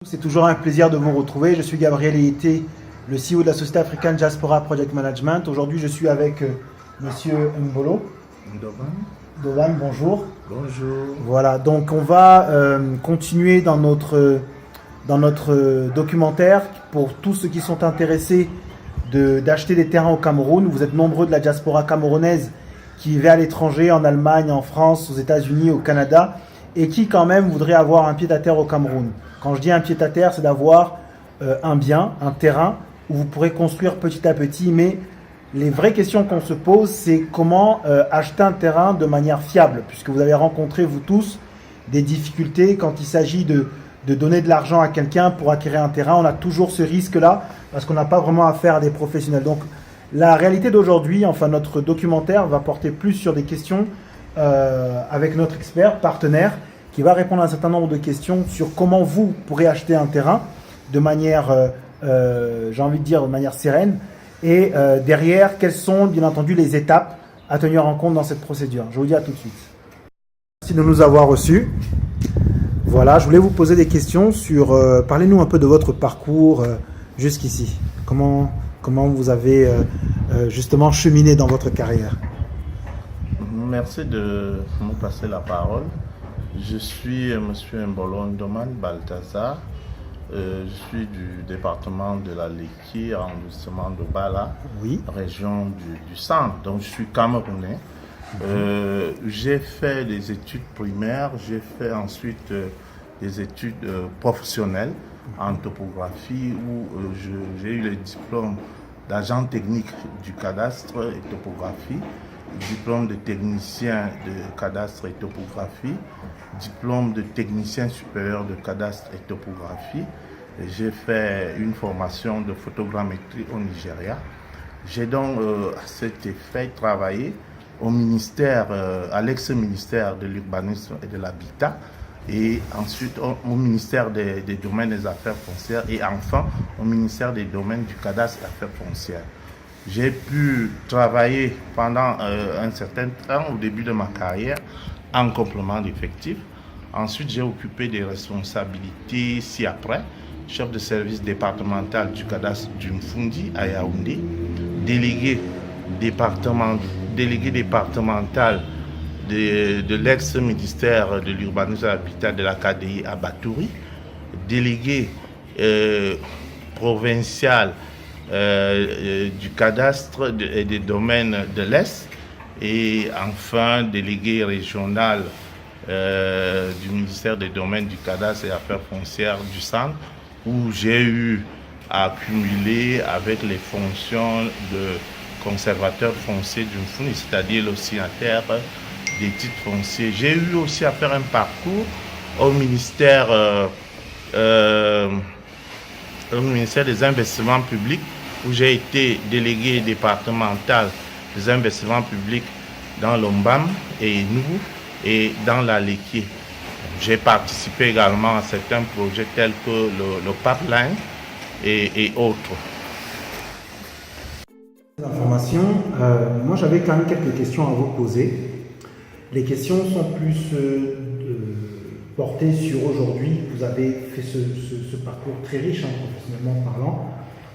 C'est toujours un plaisir de vous retrouver. Je suis Gabriel Eyité, le CEO de la société africaine Diaspora Project Management. Aujourd'hui, je suis avec Monsieur Mbolo. Dovan, bonjour. Bonjour. Voilà, donc on va continuer dans notre documentaire pour tous ceux qui sont intéressés d'acheter des terrains au Cameroun. Vous êtes nombreux de la diaspora camerounaise qui vivait à l'étranger, en Allemagne, en France, aux États-Unis, au Canada, et qui quand même voudraient avoir un pied-à-terre au Cameroun. Quand je dis un pied-à-terre, c'est d'avoir un bien, un terrain où vous pourrez construire petit à petit. Mais les vraies questions qu'on se pose, c'est comment acheter un terrain de manière fiable, puisque vous avez rencontré, vous tous, des difficultés quand il s'agit de donner de l'argent à quelqu'un pour acquérir un terrain. On a toujours ce risque-là, parce qu'on n'a pas vraiment affaire à des professionnels. Donc, la réalité d'aujourd'hui, enfin notre documentaire, va porter plus sur des questions avec notre expert, partenaire, qui va répondre à un certain nombre de questions sur comment vous pourrez acheter un terrain de manière, j'ai envie de dire, de manière sereine. Et derrière, quelles sont, bien entendu, les étapes à tenir en compte dans cette procédure. Je vous dis à tout de suite. Merci de nous avoir reçus. Voilà, je voulais vous poser des questions sur... parlez-nous un peu de votre parcours jusqu'ici. Comment vous avez justement cheminé dans votre carrière? Merci de me passer la parole. Je suis M. Mbolo Ndoman Balthazar. Je suis du département de la Léki, arrondissement de Bala, Oui. région du centre. Donc je suis camerounais. J'ai fait des études primaires, j'ai fait ensuite des études professionnelles en topographie où j'ai eu le diplôme d'agent technique du cadastre et topographie, diplôme de technicien de cadastre et topographie, diplôme de technicien supérieur de cadastre et topographie. J'ai fait une formation de photogrammétrie au Nigeria. J'ai donc à cet effet travaillé au ministère, à l'ex-ministère de l'urbanisme et de l'habitat, et ensuite au ministère des domaines des affaires foncières, et enfin au ministère des domaines du cadastre et affaires foncières. J'ai pu travailler pendant un certain temps au début de ma carrière en complément d'effectifs. Ensuite, j'ai occupé des responsabilités ci-après, chef de service départemental du cadastre du Mfundi à Yaoundé, délégué départemental de l'ex-ministère de l'urbanisme et de l'habitat de la KDI à Batouri, délégué provincial du cadastre et des domaines de l'Est, et enfin délégué régional du ministère des domaines du cadastre et affaires foncières du centre, où j'ai eu à cumuler avec les fonctions de conservateur foncier du Mfundi, c'est-à-dire le signataire des titres fonciers. J'ai eu aussi à faire un parcours au ministère des investissements publics, où j'ai été délégué départemental des investissements publics dans l'Ombam et nous et dans la Léki. J'ai participé également à certains projets tels que le pipeline et autres. Informations. Moi, j'avais quand même quelques questions à vous poser. Les questions sont plus portées sur aujourd'hui. Vous avez fait ce parcours très riche, professionnellement parlant.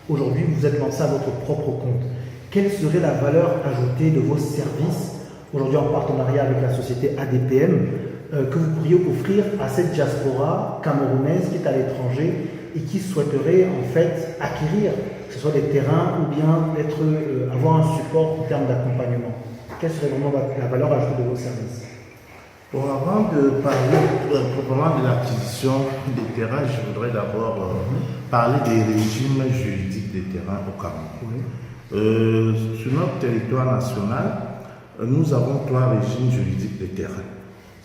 Aujourd'hui, vous êtes lancé à votre propre compte. Quelle serait la valeur ajoutée de vos services, aujourd'hui en partenariat avec la société ADPM, que vous pourriez offrir à cette diaspora camerounaise qui est à l'étranger et qui souhaiterait en fait acquérir, que ce soit des terrains ou bien avoir un support en termes d'accompagnement? Quelle serait vraiment la valeur ajoutée de vos services? Bon, avant de parler proprement de l'acquisition des terrains, je voudrais d'abord parler des régimes juridiques des terrains au Cameroun. Oui. Sur notre territoire national, nous avons 3 régimes juridiques des terrains.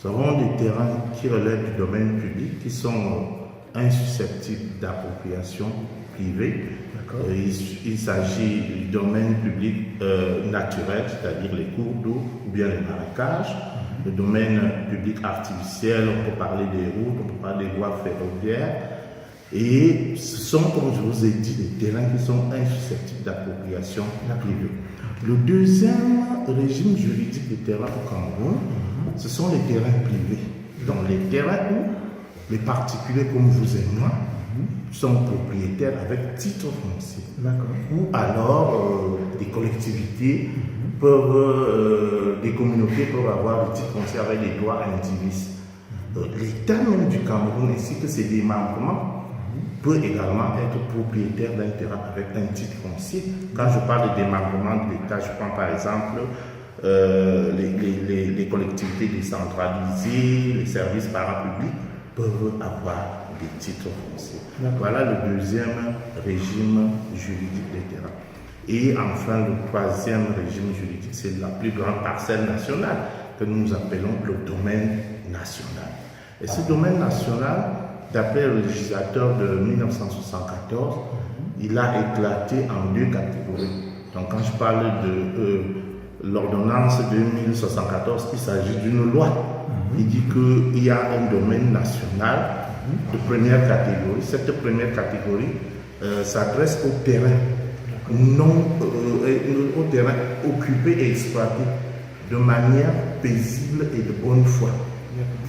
Nous avons des terrains qui relèvent du domaine public, qui sont insusceptibles d'appropriation privée. Il s'agit du domaine public naturel, c'est-à-dire les cours d'eau ou bien les marécages. Le domaine public artificiel, on peut parler des routes, on peut parler des voies ferroviaires. Et ce sont, comme je vous ai dit, des terrains qui sont insusceptibles d'appropriation privée. Le deuxième régime juridique des terrains au Cameroun, ce sont les terrains privés. Donc les terrains où les particuliers comme vous et moi sont propriétaires avec titre foncier. D'accord. Ou alors des collectivités peuvent, des communautés peuvent avoir des titres fonciers avec des droits indivis. L'État même du Cameroun ainsi que ses démembrements peut également être propriétaire d'un terrain avec un titre foncier. Quand je parle de démembrement de l'État, je prends par exemple les collectivités décentralisées, les services parapublics peuvent avoir des titres fonciers. Voilà le deuxième régime juridique des terrains. Et enfin, le troisième régime juridique, c'est la plus grande parcelle nationale que nous appelons le domaine national. Et ce domaine national, d'après le législateur de 1974, il a éclaté en deux catégories. Donc quand je parle de l'ordonnance de 1074, il s'agit d'une loi. Il dit qu'il y a un domaine national de première catégorie. Cette première catégorie s'adresse au terrain, au terrain occupé et exploité de manière paisible et de bonne foi.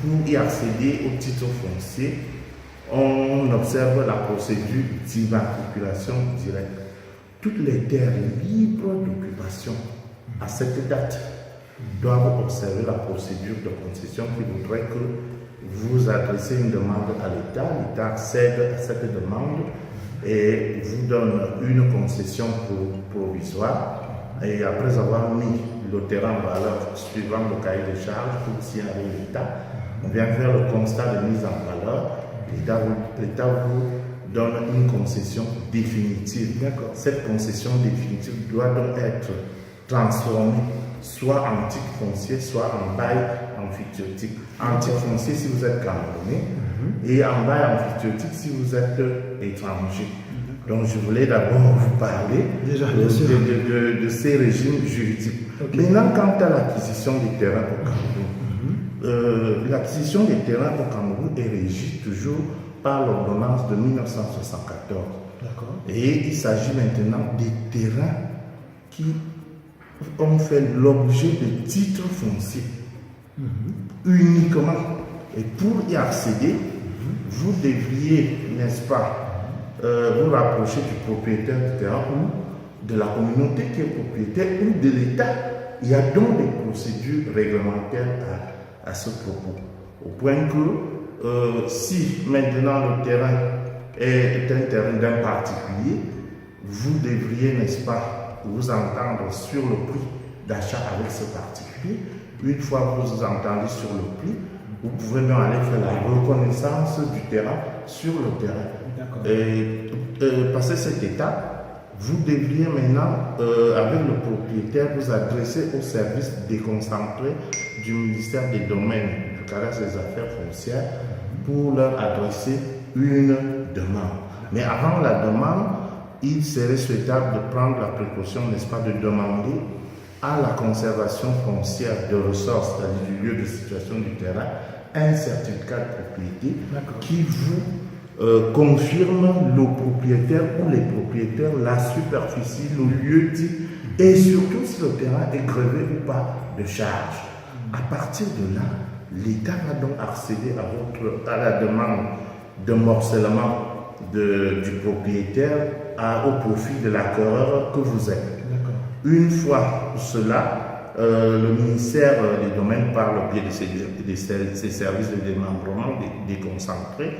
Pour y accéder au titre foncier, on observe la procédure d'immatriculation directe. Toutes les terres libres d'occupation à cette date doivent observer la procédure de concession qui voudrait que vous adressez une demande à l'État, l'État accède à cette demande et vous donne une concession provisoire. Et après avoir mis le terrain en valeur suivant le cahier de charges pour signaler l'État, on vient faire le constat de mise en valeur. L'État vous donne une concession définitive. Cette concession définitive doit donc être transformée soit en titre foncier, soit en bail emphytéotique. En titre foncier si vous êtes camerounais et en bail emphytéotique si vous êtes étranger. Donc je voulais d'abord vous parler de ces régimes juridiques. Maintenant, quant à l'acquisition des terrains au Cameroun, l'acquisition des terrains au Cameroun est régie toujours par l'ordonnance de 1974. Et il s'agit maintenant des terrains qui ont fait l'objet de titres fonciers uniquement. Et pour y accéder, vous devriez, n'est-ce pas, vous rapprocher du propriétaire du terrain ou de la communauté qui est propriétaire ou de l'État. Il y a donc des procédures réglementaires à ce propos. Au point que si maintenant le terrain est un terrain d'un particulier, vous devriez, n'est-ce pas, vous entendre sur le prix d'achat avec ce particulier. Une fois que vous vous entendez sur le prix, vous pouvez même aller faire la reconnaissance du terrain sur le terrain. Et passer cette étape, vous devriez maintenant, avec le propriétaire, vous adresser au service déconcentré du ministère des Domaines, du cadastre des affaires foncières, pour leur adresser une demande. Mais avant la demande, il serait souhaitable de prendre la précaution, n'est-ce pas, de demander à la conservation foncière de ressources, c'est-à-dire du lieu de situation du terrain, un certificat de propriété qui vous confirme le propriétaire ou les propriétaires, la superficie, le lieu dit, et surtout si le terrain est grevé ou pas de charge. À partir de là, l'État va donc accéder à la demande de morcellement du propriétaire au profit de l'acquéreur que vous êtes. Une fois cela, le ministère des Domaines, par le biais de ses services de démembrement déconcentrés,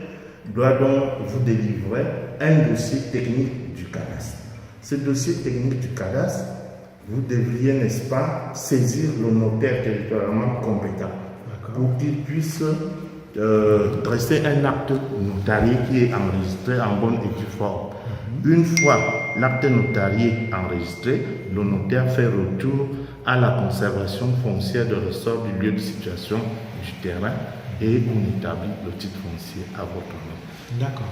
doit donc vous délivrer un dossier technique du cadastre. Ce dossier technique du cadastre, vous devriez, n'est-ce pas, saisir le notaire territorialement compétent pour qu'il puisse dresser un acte notarié qui est enregistré en bonne et due forme. Une fois l'acte notarié enregistré, le notaire fait retour à la conservation foncière de ressort du lieu de situation du terrain et on établit le titre foncier à votre nom. D'accord.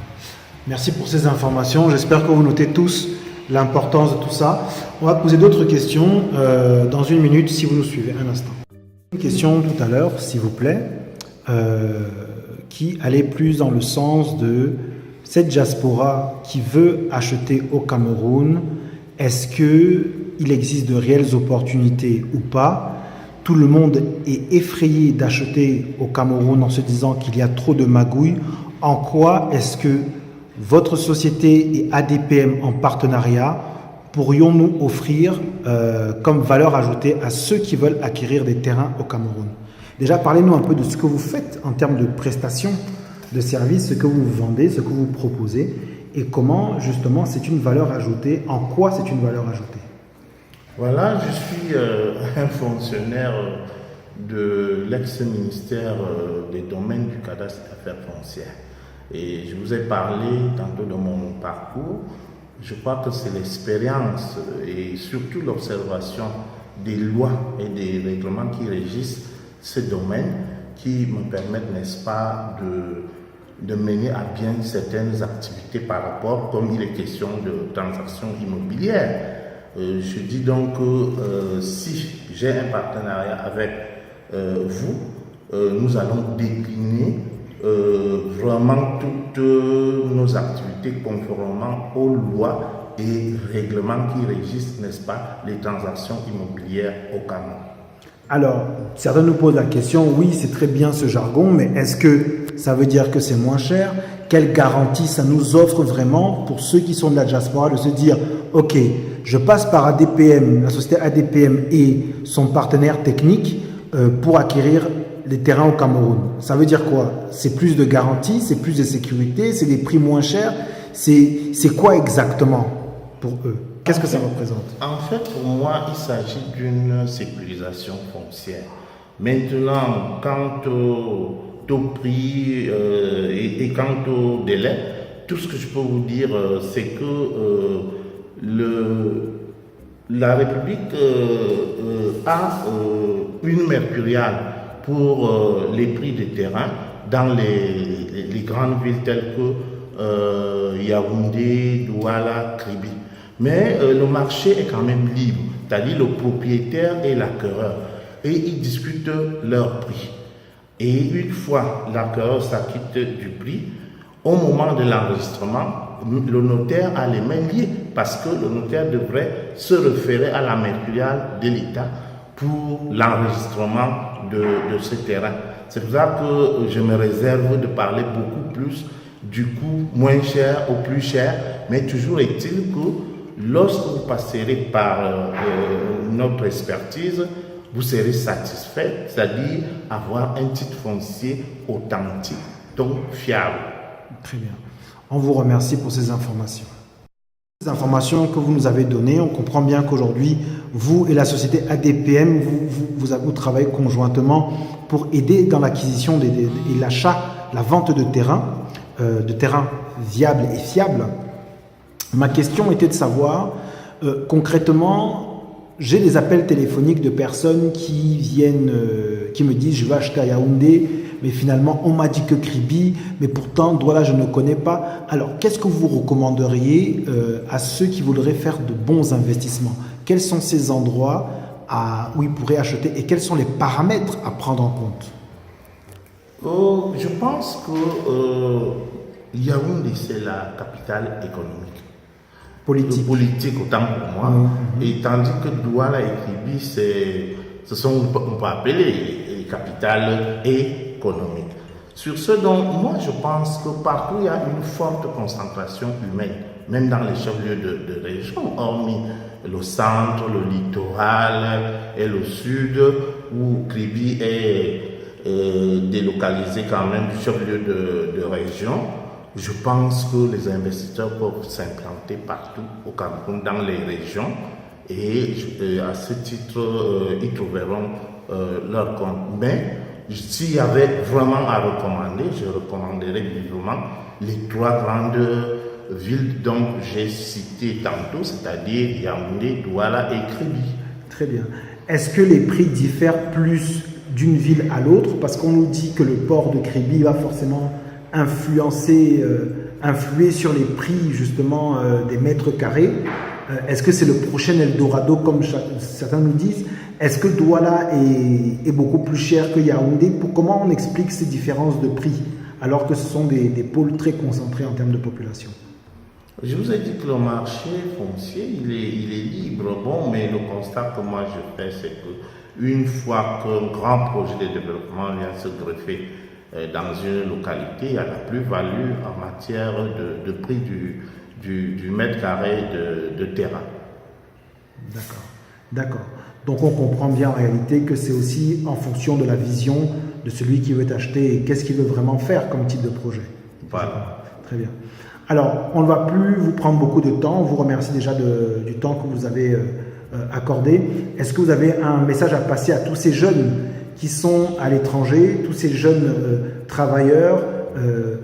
Merci pour ces informations. J'espère que vous notez tous l'importance de tout ça. On va poser d'autres questions dans une minute si vous nous suivez un instant. Une question tout à l'heure, s'il vous plaît, qui allait plus dans le sens de cette diaspora qui veut acheter au Cameroun. Est-ce qu'il existe de réelles opportunités ou pas? Tout le monde est effrayé d'acheter au Cameroun en se disant qu'il y a trop de magouilles. En quoi est-ce que votre société et ADPM en partenariat pourrions-nous offrir comme valeur ajoutée à ceux qui veulent acquérir des terrains au Cameroun? Déjà, parlez-nous un peu de ce que vous faites en termes de prestations de services, ce que vous vendez, ce que vous proposez et comment justement c'est une valeur ajoutée, en quoi c'est une valeur ajoutée. Voilà, je suis un fonctionnaire de l'ex-ministère des domaines du cadastre d'affaires foncières. Et je vous ai parlé tantôt de mon parcours. Je crois que c'est l'expérience et surtout l'observation des lois et des règlements qui régissent ce domaine qui me permettent, n'est-ce pas, de mener à bien certaines activités par rapport, comme il est question de transactions immobilières. Je dis donc que si j'ai un partenariat avec vous, nous allons décliner vraiment toutes nos activités conformément aux lois et règlements qui régissent, n'est-ce pas, les transactions immobilières au Cameroun. Alors, certains nous posent la question, oui, c'est très bien ce jargon, mais est-ce que ça veut dire que c'est moins cher? Quelle garantie ça nous offre vraiment pour ceux qui sont de la diaspora de se dire, ok, je passe par ADPM, la société ADPM et son partenaire technique pour acquérir les terrains au Cameroun. Ça veut dire quoi? C'est plus de garantie, c'est plus de sécurité, c'est des prix moins chers. C'est quoi exactement pour eux? Qu'est-ce que ça représente? En fait, pour moi, il s'agit d'une sécurisation foncière. Maintenant, quant au prix et quant au délai, tout ce que je peux vous dire, c'est que la République a une mercuriale pour les prix des terrains dans les grandes villes telles que Yaoundé, Douala, Kribi. Mais le marché est quand même libre, c'est-à-dire le propriétaire et l'acquéreur, et ils discutent leur prix. Et une fois l'acquéreur s'acquitte du prix, au moment de l'enregistrement, le notaire a les mains liées parce que le notaire devrait se référer à la mercuriale de l'État pour l'enregistrement de ce terrain. C'est pour ça que je me réserve de parler beaucoup plus du coût moins cher au plus cher, mais toujours est-il que lorsque vous passerez par notre expertise, vous serez satisfait, c'est-à-dire avoir un titre foncier authentique, donc fiable. Très bien. On vous remercie pour ces informations. Les informations que vous nous avez données, on comprend bien qu'aujourd'hui, vous et la société ADPM, vous travaillez conjointement pour aider dans l'acquisition et l'achat, la vente de terrains viables et fiables. Ma question était de savoir, concrètement, j'ai des appels téléphoniques de personnes qui viennent, qui me disent « je vais acheter à Yaoundé », mais finalement on m'a dit que Kribi, mais pourtant Douala je ne connais pas. Alors qu'est-ce que vous recommanderiez à ceux qui voudraient faire de bons investissements? Quels sont ces endroits où ils pourraient acheter et quels sont les paramètres à prendre en compte? Je pense que Yaoundé c'est la capitale économique. Politique autant pour moi. Et tandis que Douala et Kribi, ce sont, on peut appeler les capitales économiques. Sur ce, donc, moi je pense que partout il y a une forte concentration humaine, même dans les chefs-lieux de région, hormis le centre, le littoral et le sud, où Kribi est délocalisé quand même du chef-lieu de région. Je pense que les investisseurs peuvent s'implanter partout au Cameroun, dans les régions, et à ce titre, ils trouveront leur compte. Mais s'il y avait vraiment à recommander, je recommanderais vivement les trois grandes villes dont j'ai cité tantôt, c'est-à-dire Yaoundé, Douala et Kribi. Très bien. Est-ce que les prix diffèrent plus d'une ville à l'autre? Parce qu'on nous dit que le port de Kribi va forcément influer sur les prix justement des mètres carrés. Est-ce que c'est le prochain Eldorado comme certains nous disent? Est-ce que Douala est beaucoup plus cher que Yaoundé? Comment on explique ces différences de prix alors que ce sont des pôles très concentrés en termes de population? Je vous ai dit que le marché foncier, il est libre. Bon, mais le constat que moi je fais, c'est que une fois qu'un grand projet de développement vient se greffer dans une localité, il y a la plus-value en matière de prix du mètre carré de terrain. D'accord, d'accord. Donc on comprend bien en réalité que c'est aussi en fonction de la vision de celui qui veut acheter et qu'est-ce qu'il veut vraiment faire comme type de projet. Voilà. Très bien. Alors, on ne va plus vous prendre beaucoup de temps. On vous remercie déjà du temps que vous avez accordé. Est-ce que vous avez un message à passer à tous ces jeunes qui sont à l'étranger, tous ces jeunes travailleurs,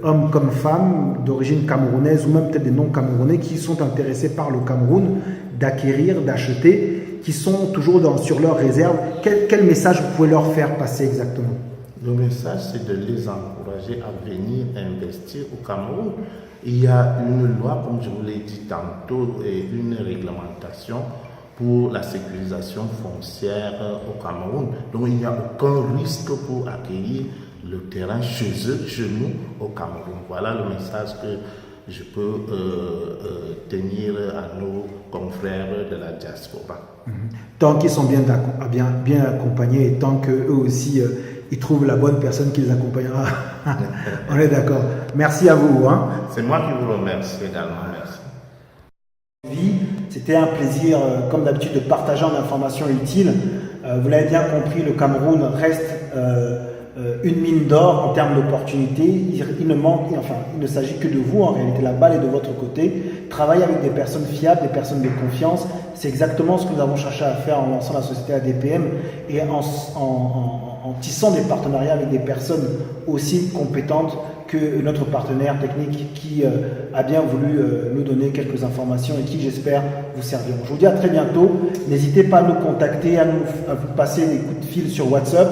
hommes comme femmes, d'origine camerounaise ou même peut-être des non-camerounais qui sont intéressés par le Cameroun, d'acquérir, d'acheter, qui sont toujours sur leur réserve? Quel message vous pouvez leur faire passer exactement? Le message, c'est de les encourager à venir investir au Cameroun. Il y a une loi, comme je vous l'ai dit tantôt, et une réglementation pour la sécurisation foncière au Cameroun. Donc il n'y a aucun risque pour acquérir le terrain chez eux, chez nous, au Cameroun. Voilà le message que je peux tenir à nos confrères de la diaspora. Tant qu'ils sont bien accompagnés et tant qu'eux aussi ils trouvent la bonne personne qui les accompagnera. On est d'accord. Merci à vous. Hein. C'est moi qui vous remercie également. Merci. C'était un plaisir, comme d'habitude, de partager en informations utiles. Vous l'avez bien compris, le Cameroun reste une mine d'or en termes d'opportunités. Il ne s'agit que de vous. En réalité, la balle est de votre côté. Travailler avec des personnes fiables, des personnes de confiance, c'est exactement ce que nous avons cherché à faire en lançant la société ADPM et en tissant des partenariats avec des personnes aussi compétentes que notre partenaire technique qui a bien voulu nous donner quelques informations et qui, j'espère, vous serviront. Je vous dis à très bientôt. N'hésitez pas à nous contacter, à vous passer des coups de fil sur WhatsApp,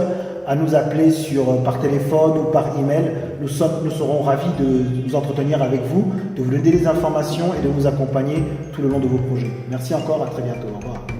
à nous appeler par téléphone ou par email. Nous serons ravis de nous entretenir avec vous, de vous donner des informations et de vous accompagner tout le long de vos projets. Merci encore, à très bientôt. Au revoir.